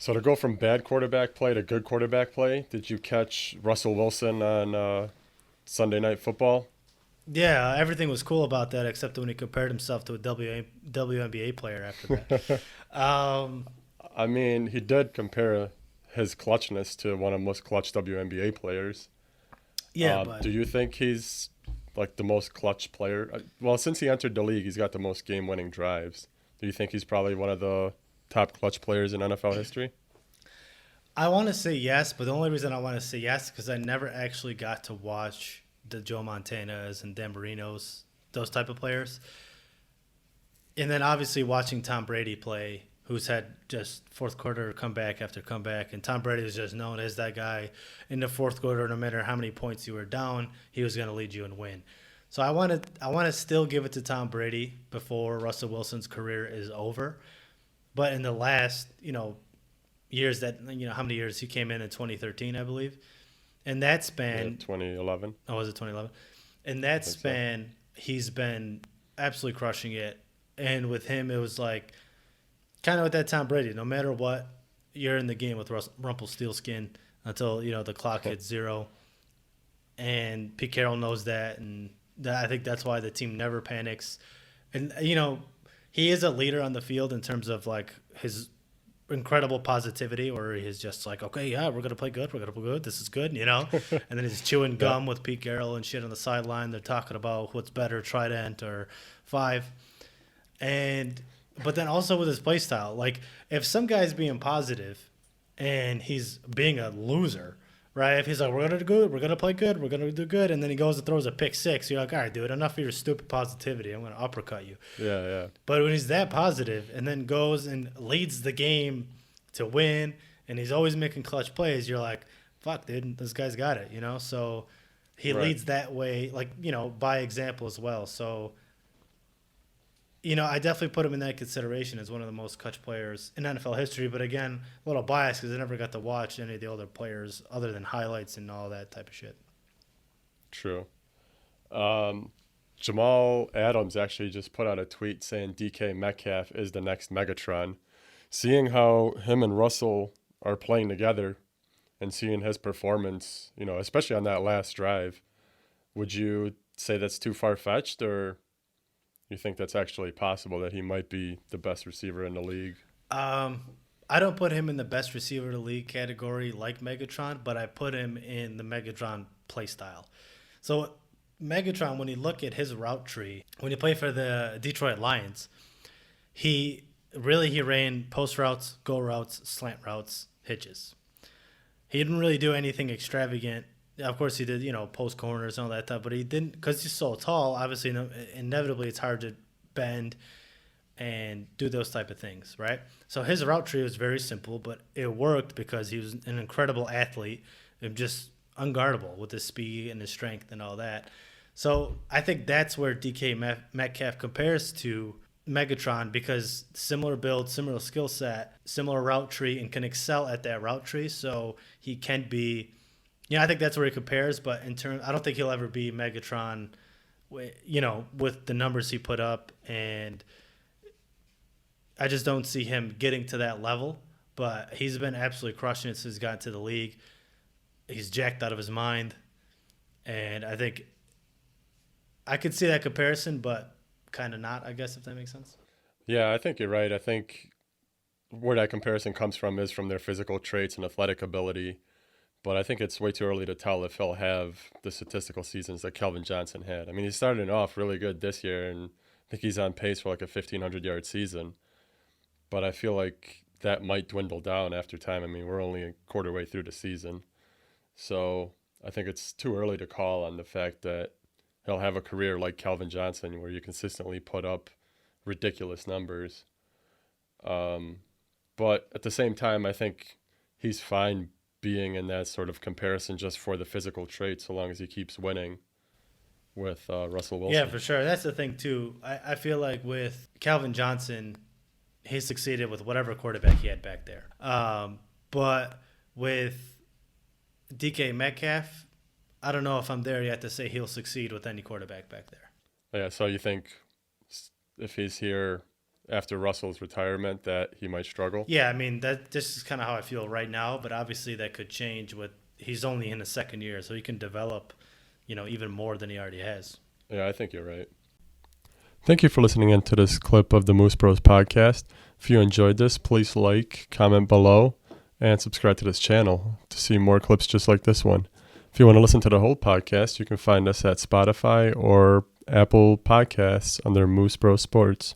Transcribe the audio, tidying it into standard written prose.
So to go from bad quarterback play to good quarterback play, did you catch Russell Wilson on Sunday Night Football? Yeah, everything was cool about that except when he compared himself to a WNBA player after that. I mean, he did compare his clutchness to one of the most clutch WNBA players. Yeah, but Do you think he's like the most clutch player? Well, since he entered the league, he's got the most game-winning drives. Do you think he's probably one of the top clutch players in NFL history? I want to say yes, but the only reason I want to say yes is because I never actually got to watch the Joe Montanas and Dan Marinos, those type of players. And then obviously watching Tom Brady play, who's had just fourth quarter comeback after comeback, and Tom Brady was just known as that guy in the fourth quarter. No matter how many points you were down, he was going to lead you and win. So I want to still give it to Tom Brady before Russell Wilson's career is over. But in the last years that how many years he came in 2013, I believe. In that Yeah, span, 2011. oh, was it 2011? In I that think so. span, he's been absolutely crushing it. And with him, it was like kind of with that Tom Brady. No matter what, you're in the game with Rumpelstiltskin until the clock hits zero. And Pete Carroll knows that, and I think that's why the team never panics. And he is a leader on the field in terms of like his incredible positivity, or he's just like, okay, yeah, we're gonna play good, this is good. And then he's chewing Yeah, gum with Pete Carroll and shit on the sideline. They're talking about what's better, Trident or five, and but then also with his play style, like if some guy's being positive and he's being a loser, right? If he's like, we're gonna do good, we're gonna play good, we're gonna do good, and then he goes and throws a pick six, you're like, all right, dude, enough of your stupid positivity. I'm gonna uppercut you. yeah, yeah. But when he's that positive and then goes and leads the game to win, and he's always making clutch plays, you're like, fuck, dude, this guy's got it. So he Right. leads that way, like, by example as well. So, I definitely put him in that consideration as one of the most clutch players in NFL history. But again, a little biased because I never got to watch any of the older players other than highlights and all that type of shit. True. Um, Jamal Adams actually just put out a tweet saying DK Metcalf is the next Megatron. Seeing how him and Russell are playing together and seeing his performance, especially on that last drive, would you say that's too far fetched, or you think that's actually possible that he might be the best receiver in the league? Um, I don't put him in the best receiver of the league category like Megatron, but I put him in the Megatron play style. So Megatron, when you look at his route tree, when he played for the Detroit Lions, he ran post routes, go routes, slant routes, hitches. He didn't really do anything extravagant. Of course, he did, post corners and all that stuff, but he didn't because he's so tall. Obviously, inevitably, it's hard to bend and do those type of things, right? So his route tree was very simple, but it worked because he was an incredible athlete and just unguardable with his speed and his strength and all that. So I think that's where DK Metcalf compares to Megatron because similar build, similar skill set, similar route tree, and can excel at that route tree. So he can be, I think that's where he compares. But in turn, I don't think he'll ever be Megatron, with the numbers he put up, and I just don't see him getting to that level. But he's been absolutely crushing it since he's gotten to the league. He's jacked out of his mind, and I think I could see that comparison, but kind of not, I guess, if that makes sense. Yeah, I think you're right. I think where that comparison comes from is from their physical traits and athletic ability. But I think it's way too early to tell if he'll have the statistical seasons that Kelvin Johnson had. I mean, he's starting off really good this year, and I think he's on pace for like a 1,500-yard season. But I feel like that might dwindle down after time. I mean, we're only a quarter way through the season. So I think it's too early to call on the fact that he'll have a career like Calvin Johnson where you consistently put up ridiculous numbers. Um, but at the same time, I think he's fine being in that sort of comparison just for the physical traits, so long as he keeps winning with Russell Yeah, Wilson. for sure. That's the thing, too. I feel like with Calvin Johnson, he succeeded with whatever quarterback he had back there. But with DK Metcalf, I don't know if I'm there yet to say he'll succeed with any quarterback back there. Yeah, so you think if he's here after Russell's retirement that he might struggle. Yeah, I mean this is kind of how I feel right now, but obviously that could change with he's only in his second year, so he can develop, even more than he already has. Yeah, I think you're right. Thank you for listening in to this clip of the Moose Bros podcast. If you enjoyed this, please like, comment below, and subscribe to this channel to see more clips just like this one. If you want to listen to the whole podcast, you can find us at Spotify or Apple Podcasts under Moose Bros Sports.